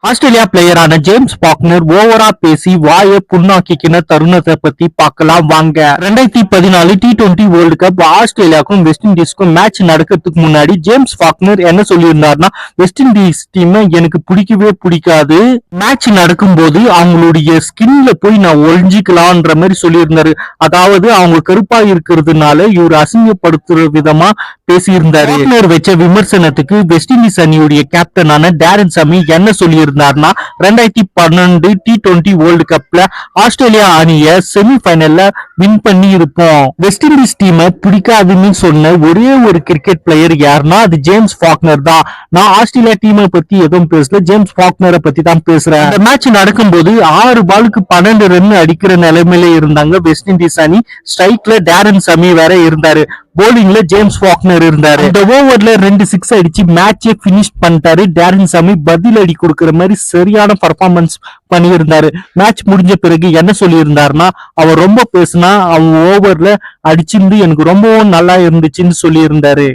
Australia பிளேயரான James Faulkner ஓவரா பேசி வாயை புண்ணாக்கிக்கின தருணத்தை பத்தி பார்க்கலாம் வாங்க. 2014 T20 வேர்ல்டு கப் ஆஸ்திரேலியாவுக்கும் வெஸ்ட் இண்டீஸ்க்கும் மேட்ச் நடக்கிறதுக்கு முன்னாடி ஜேம்ஸ் பாக்னர் என்ன சொல்லியிருந்தாருன்னா, வெஸ்ட் இண்டீஸ் டீம் எனக்கு பிடிக்கவே பிடிக்காது, மேட்ச் நடக்கும்போது அவங்களுடைய ஸ்கின்ல போய் நான் ஒழிஞ்சிக்கலாம்ன்ற மாதிரி சொல்லியிருந்தாரு. அதாவது அவங்க கருப்பா இருக்கிறதுனால இவர் அசிங்கப்படுத்துற விதமா பேசியிருந்தாரு. பாக்னர் வச்ச விமர்சனத்துக்கு வெஸ்ட் இண்டீஸ் அணியுடைய கேப்டனான டேரன் சாமி என்ன சொல்லியிருந்தாருன்னா, 2012 T20 வேர்ல்டு கப்ல ஆஸ்திரேலியா அணிய செமிஃபைனல்ல வின் பண்ணி இருப்போம். வெஸ்ட் இண்டீஸ் டீமை பிடிக்காதுன்னு சொன்ன ஒரே ஒரு கிரிக்கெட் பிளேயர் யாருன்னா அது ஜேம்ஸ் பாக்னர் தான். நான் ஆஸ்திரேலியா டீமை பத்தி எதுவும் பேசல, ஜேம்ஸ் பாக்னரை பத்தி தான் பேசுறேன். இந்த மேட்ச் நடக்கும்போது 6 பாலுக்கு 12 ரன் அடிக்கிற நிலைமையில இருந்தாங்க வெஸ்ட் இண்டீஸ் அணி. ஸ்ட்ரைக்ல டேரன் சாமி வேற இருந்தாரு, போலிங்ல ஜேம்ஸ் பாக்னர் இருந்தாரு. இந்த ஓவர்ல 2 6 அடிச்சு மேட்சே பினிஷ் பண்ணிட்டாரு. டேரன் சாமி பதில் அடி கொடுக்கிற மாதிரி சரியான பர்ஃபார்மன்ஸ் பண்ணியிருந்தாரு. மேட்ச் முடிஞ்ச பிறகு என்ன சொல்லியிருந்தாருன்னா, அவர் ரொம்ப பேசினா அவன் ஓவர்ல அடிச்சிருந்து எனக்கு ரொம்பவும் நல்லா இருந்துச்சுன்னு சொல்லியிருந்தாரு.